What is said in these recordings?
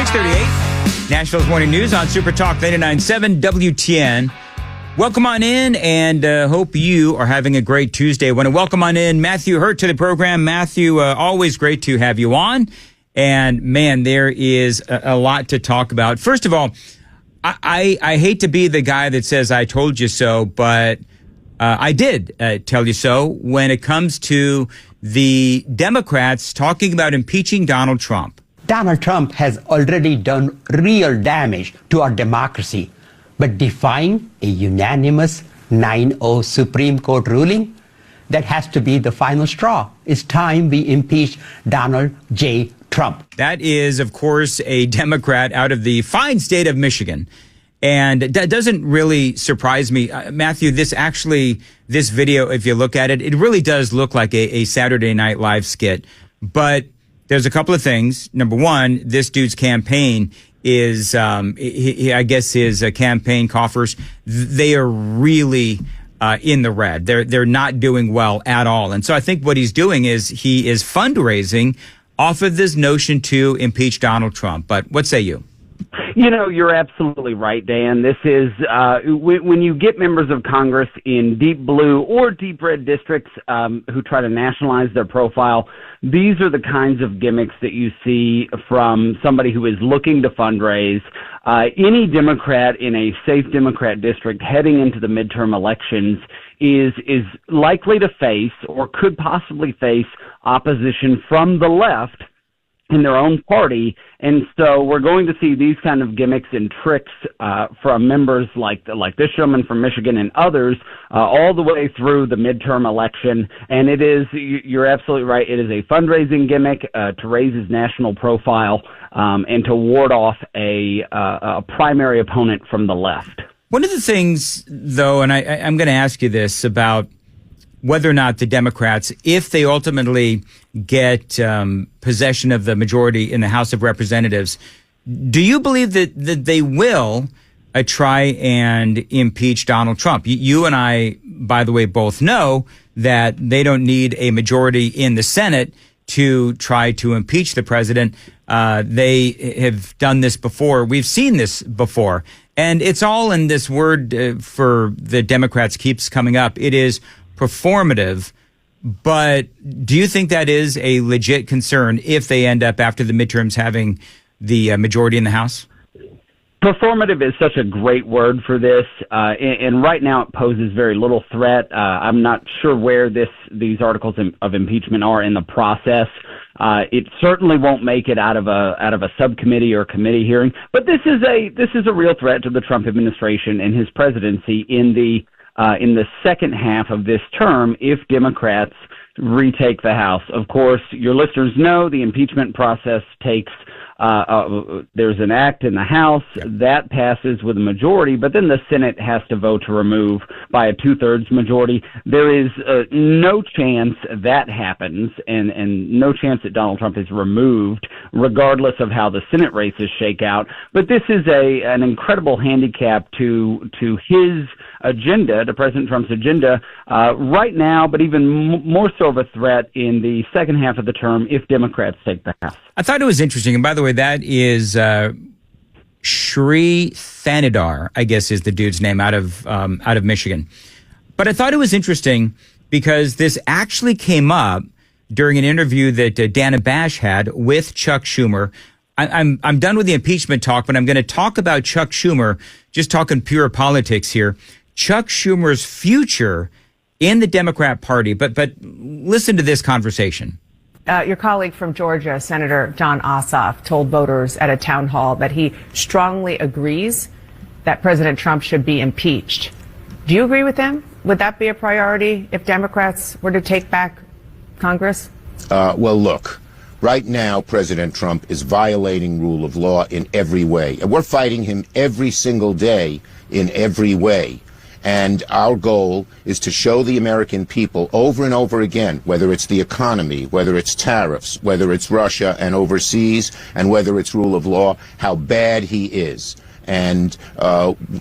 6:38, Nashville's Morning News on Super Talk 99.7 WTN. Welcome on in, and hope you are having a great Tuesday. I want to welcome on in Matthew Hurtt to the program. Matthew, always great to have you on. And, man, there is a lot to talk about. First of all, I hate to be the guy that says I told you so, but I did tell you so when it comes to the Democrats talking about impeaching Donald Trump. Donald Trump has already done real damage to our democracy. But defying a unanimous 9-0 Supreme Court ruling, that has to be the final straw. It's time we impeach Donald J. Trump. That is, of course, a Democrat out of the fine state of Michigan. And that doesn't really surprise me. Matthew, this video, if you look at it, it really does look like a Saturday Night Live skit. But there's a couple of things. Number one, this dude's campaign is, I guess his campaign coffers, they are really in the red. They're not doing well at all. And so I think what he's doing is he is fundraising off of this notion to impeach Donald Trump. But what say you? You know, you're absolutely right, Dan. This is when you get members of Congress in deep blue or deep red districts who try to nationalize their profile. These are the kinds of gimmicks that you see from somebody who is looking to fundraise. Any Democrat in a safe Democrat district heading into the midterm elections is likely to face or could possibly face opposition from the left in their own party. And so we're going to see these kind of gimmicks and tricks from members like this gentleman from Michigan and others all the way through the midterm election. And it is, you're absolutely right, it is a fundraising gimmick to raise his national profile and to ward off a primary opponent from the left. One of the things, though, and I'm going to ask you this about whether or not the Democrats, if they ultimately get possession of the majority in the House of Representatives, do you believe that they will try and impeach Donald Trump? You and I, by the way, both know that they don't need a majority in the Senate to try to impeach the president. They have done this before. We've seen this before. And it's all in this word for the Democrats keeps coming up. It is performative. But do you think that is a legit concern if they end up after the midterms having the majority in the House? Performative is such a great word for this, and right now it poses very little threat. I'm not sure where these articles of impeachment are in the process. It certainly won't make it out of a subcommittee or committee hearing, but this is a real threat to the Trump administration and his presidency in the second half of this term if Democrats retake the House. Of course, your listeners know the impeachment process takes there's an act in the House that passes with a majority, but then the Senate has to vote to remove by a 2/3 majority. There is no chance that happens, and no chance that Donald Trump is removed, regardless of how the Senate races shake out. But this is an incredible handicap to his agenda, to President Trump's agenda right now, but even more so of a threat in the second half of the term if Democrats take the House. I thought it was interesting, and by the way, that is Shri Thanidar, I guess is the dude's name, out of Michigan. But I thought it was interesting because this actually came up during an interview that Dana Bash had with Chuck Schumer. I'm done with the impeachment talk, but I'm going to talk about Chuck Schumer, just talking pure politics here. Chuck Schumer's future in the Democrat Party. But listen to this conversation. Your colleague from Georgia, Senator John Ossoff, told voters at a town hall that he strongly agrees that President Trump should be impeached. Do you agree with him? Would that be a priority if Democrats were to take back Congress? Well, look, right now, President Trump is violating rule of law in every way. And we're fighting him every single day in every way. And our goal is to show the American people over and over again, whether it's the economy, whether it's tariffs, whether it's Russia and overseas, and whether it's rule of law, how bad he is. And,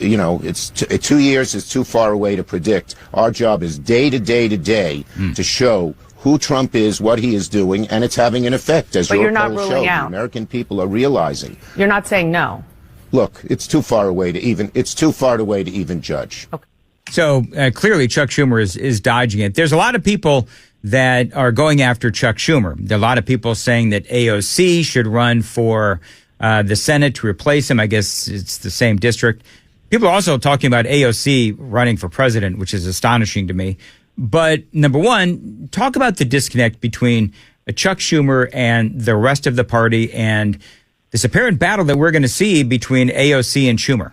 it's 2 years is too far away to predict. Our job is day to day to day to show who Trump is, what he is doing, and it's having an effect, as But your you're not poll ruling showed. out. The American people are realizing. You're not saying no. Look, it's too far away to even judge. Okay. So clearly Chuck Schumer is dodging it. There's a lot of people that are going after Chuck Schumer. There are a lot of people saying that AOC should run for the Senate to replace him. I guess it's the same district. People are also talking about AOC running for president, which is astonishing to me. But number one, talk about the disconnect between Chuck Schumer and the rest of the party and this apparent battle that we're going to see between AOC and Schumer.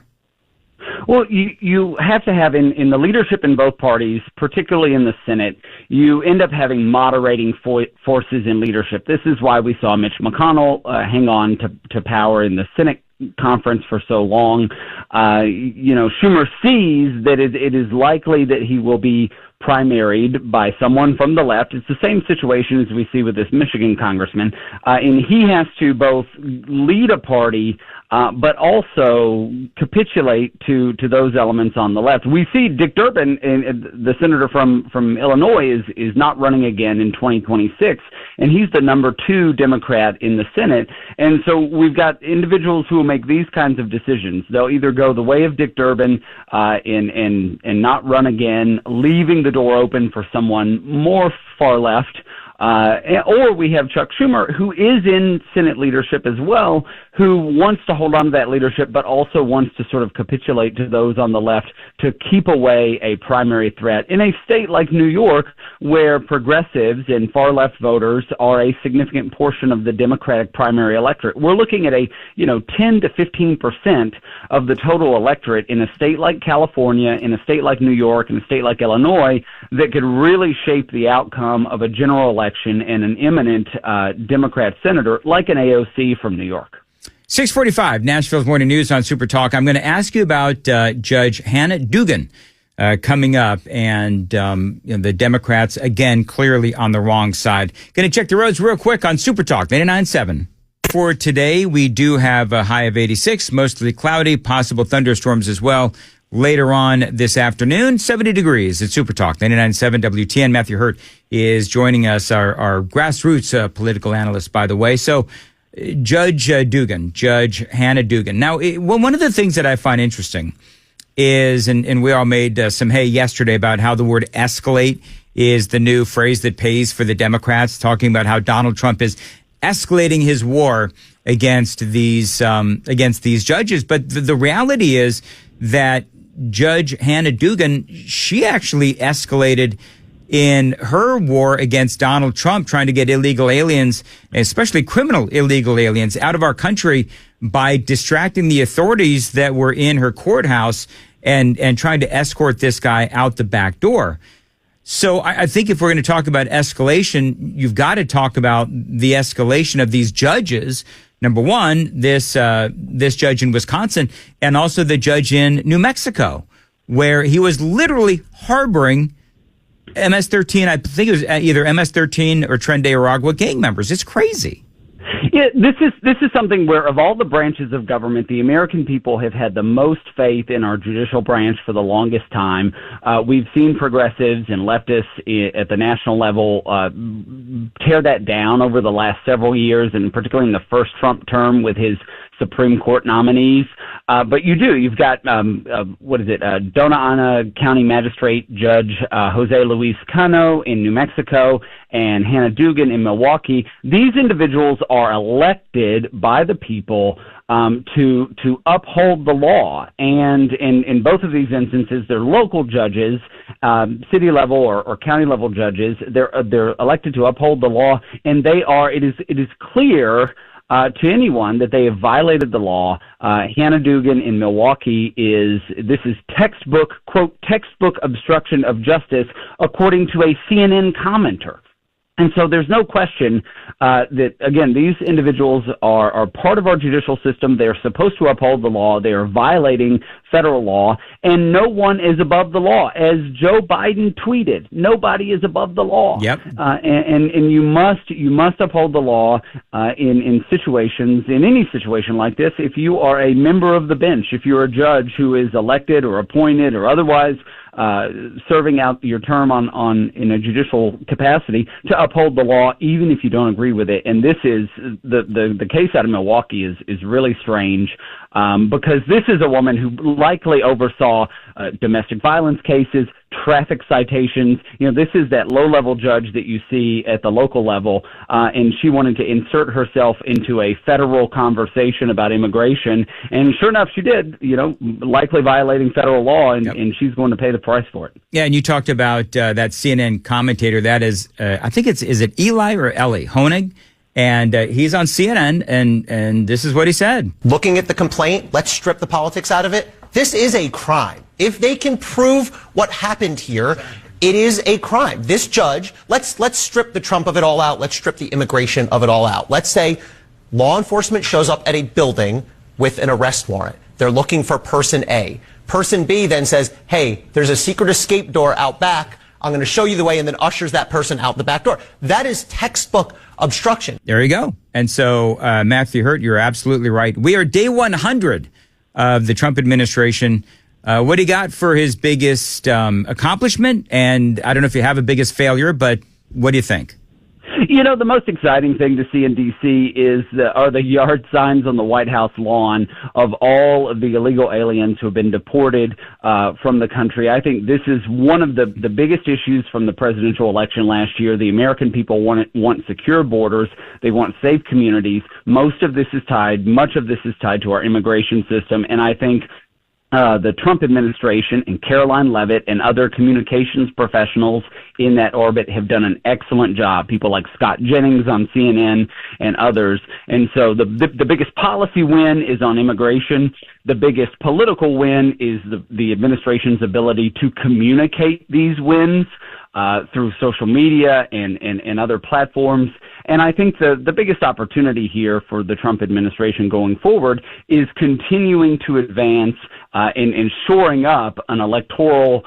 Well, you have to have in the leadership in both parties, particularly in the Senate, you end up having moderating forces in leadership. This is why we saw Mitch McConnell hang on to power in the Senate conference for so long. Schumer sees that it is likely that he will be primaried by someone from the left. It's the same situation as we see with this Michigan congressman. And he has to both lead a party, but also capitulate to those elements on the left. We see Dick Durbin, the senator from Illinois, is not running again in 2026, and he's the number 2 Democrat in the Senate. And so we've got individuals who will make these kinds of decisions. They'll either go the way of Dick Durbin and not run again, leaving the door open for someone more far left, or we have Chuck Schumer, who is in Senate leadership as well, who wants to hold on to that leadership, but also wants to sort of capitulate to those on the left to keep away a primary threat in a state like New York, where progressives and far left voters are a significant portion of the Democratic primary electorate. We're looking at 10 to 15% of the total electorate in a state like California, in a state like New York, in a state like Illinois that could really shape the outcome of a general election and an imminent Democrat senator like an AOC from New York. 645, Nashville's Morning News on Super Talk. I'm going to ask you about Judge Hannah Dugan coming up, and the Democrats, again, clearly on the wrong side. Going to check the roads real quick on Super Talk 99.7. For today, we do have a high of 86, mostly cloudy, possible thunderstorms as well. Later on this afternoon, 70 degrees at Super Talk 99.7 WTN. Matthew Hurtt is joining us, our grassroots political analyst, by the way. So, Judge Hannah Dugan. Now, one of the things that I find interesting is, and we all made some hay yesterday about how the word escalate is the new phrase that pays for the Democrats, talking about how Donald Trump is escalating his war against these judges. But the reality is that Judge Hannah Dugan, she actually escalated in her war against Donald Trump, trying to get illegal aliens, especially criminal illegal aliens, out of our country by distracting the authorities that were in her courthouse and trying to escort this guy out the back door. So I think if we're going to talk about escalation, you've got to talk about the escalation of these judges. Number one, this judge in Wisconsin, and also the judge in New Mexico, where he was literally harboring MS-13, I think it was either MS-13 or Tren de Aragua gang members. It's crazy. Yeah, this is something where, of all the branches of government, the American people have had the most faith in our judicial branch for the longest time. We've seen progressives and leftists at the national level tear that down over the last several years, and particularly in the first Trump term with his Supreme Court nominees. But you've got, Dona Ana County Magistrate Judge Jose Luis Cano in New Mexico and Hannah Dugan in Milwaukee. These individuals are elected by the people to uphold the law. And in both of these instances, they're local judges, city level or county level judges. They're elected to uphold the law, and it is clear to anyone that they have violated the law. Hannah Dugan in Milwaukee is textbook obstruction of justice, according to a CNN commenter. And so there's no question that, again, these individuals are part of our judicial system. They are supposed to uphold the law. They are violating federal law, and no one is above the law. As Joe Biden tweeted, nobody is above the law. Yep. And you must uphold the law in any situation like this. If you are a member of the bench, if you're a judge who is elected or appointed or otherwise serving out your term on in a judicial capacity to uphold the law, even if you don't agree with it. And this is the case out of Milwaukee is really strange, because this is a woman who likely oversaw domestic violence cases, traffic citations. This is that low-level judge that you see at the local level, and she wanted to insert herself into a federal conversation about immigration, and sure enough, she did, likely violating federal law, and she's going to pay the price for it. Yeah, and you talked about that CNN commentator. That is, I think is it Eli or Ellie Honig? And he's on CNN, and this is what he said. Looking at the complaint, let's strip the politics out of it. This is a crime. If they can prove what happened here, it is a crime. This judge, let's strip the Trump of it all out. Let's strip the immigration of it all out. Let's say law enforcement shows up at a building with an arrest warrant. They're looking for person A. Person B then says, hey, there's a secret escape door out back. I'm going to show you the way, and then ushers that person out the back door. That is textbook obstruction. There you go. And so, Matthew Hurtt, you're absolutely right. We are day 100 of the Trump administration. What do you got for his biggest accomplishment? And I don't know if you have a biggest failure, but what do you think? The most exciting thing to see in D.C. are the yard signs on the White House lawn of all of the illegal aliens who have been deported from the country. I think this is one of the biggest issues from the presidential election last year. The American people want secure borders. They want safe communities. Much of this is tied to our immigration system, and I think the Trump administration and Caroline Leavitt and other communications professionals in that orbit have done an excellent job. People like Scott Jennings on CNN and others. And so the biggest policy win is on immigration. The biggest political win is the administration's ability to communicate these wins through social media and other platforms. And I think the biggest opportunity here for the Trump administration going forward is continuing to advance in shoring up an electoral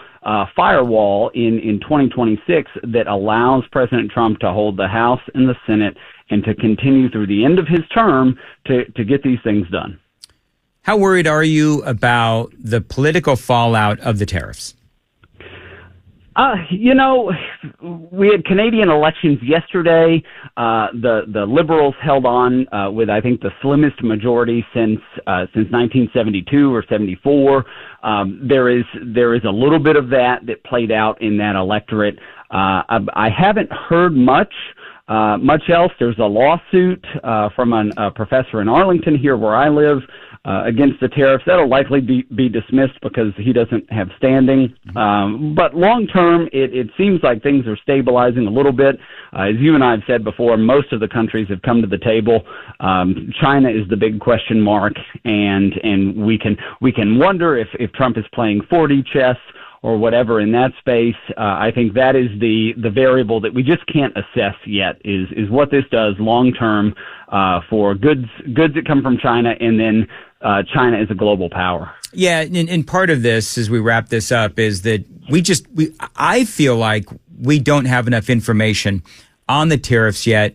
firewall in 2026 that allows President Trump to hold the House and the Senate and to continue through the end of his term to get these things done. How worried are you about the political fallout of the tariffs? We had Canadian elections yesterday. The Liberals held on with, I think, the slimmest majority since 1972 or 74. There is a little bit of that played out in that electorate. I haven't heard much else. There's a lawsuit from a professor in Arlington here where I live against the tariffs. That'll likely be dismissed because he doesn't have standing. But long term, it seems like things are stabilizing a little bit. As you and I have said before, most of the countries have come to the table. China is the big question mark, and we can wonder if Trump is playing 4D chess or whatever in that space. I think that is the variable that we just can't assess yet is what this does long term for goods that come from China, and then China is a global power. Yeah, and part of this, as we wrap this up, is that I feel like we don't have enough information on the tariffs yet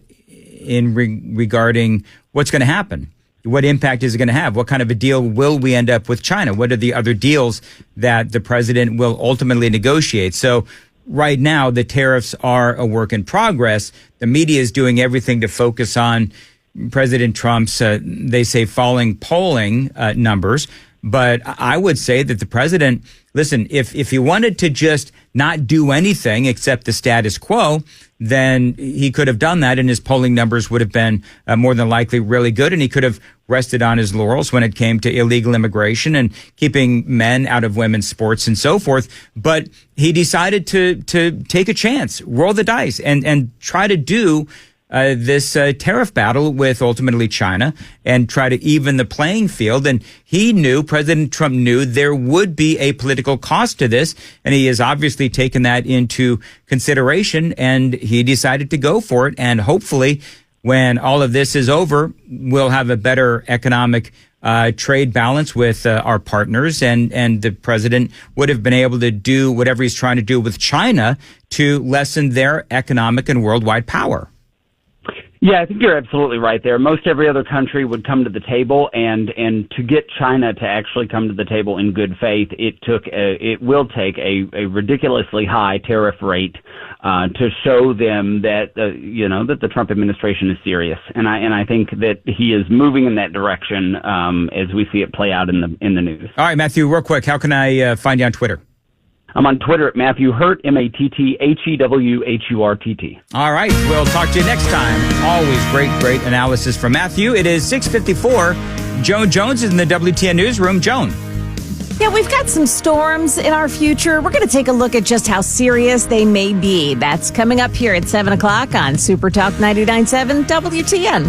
regarding what's going to happen. What impact is it going to have? What kind of a deal will we end up with China? What are the other deals that the president will ultimately negotiate? So right now, the tariffs are a work in progress. The media is doing everything to focus on President Trump's, they say, falling polling numbers. But I would say that the president, listen, if he wanted to just not do anything except the status quo, then he could have done that, and his polling numbers would have been more than likely really good, and he could have rested on his laurels when it came to illegal immigration and keeping men out of women's sports and so forth. But he decided to take a chance, roll the dice, and try to do this tariff battle with ultimately China and try to even the playing field. And President Trump knew there would be a political cost to this, and he has obviously taken that into consideration, and he decided to go for it. And hopefully when all of this is over, we'll have a better economic trade balance with our partners, and the president would have been able to do whatever he's trying to do with China to lessen their economic and worldwide power. Yeah, I think you're absolutely right there. Most every other country would come to the table, and to get China to actually come to the table in good faith, it will take a ridiculously high tariff rate to show them that that the Trump administration is serious, and I think that he is moving in that direction as we see it play out in the news. All right, Matthew, real quick, how can I find you on Twitter? I'm on Twitter at Matthew Hurtt, MattheHewHurtt. All right. We'll talk to you next time. Always great analysis from Matthew. It is 6:54. Joan Jones is in the WTN newsroom. Joan. Yeah, we've got some storms in our future. We're going to take a look at just how serious they may be. That's coming up here at 7 o'clock on Super Talk 99.7 WTN.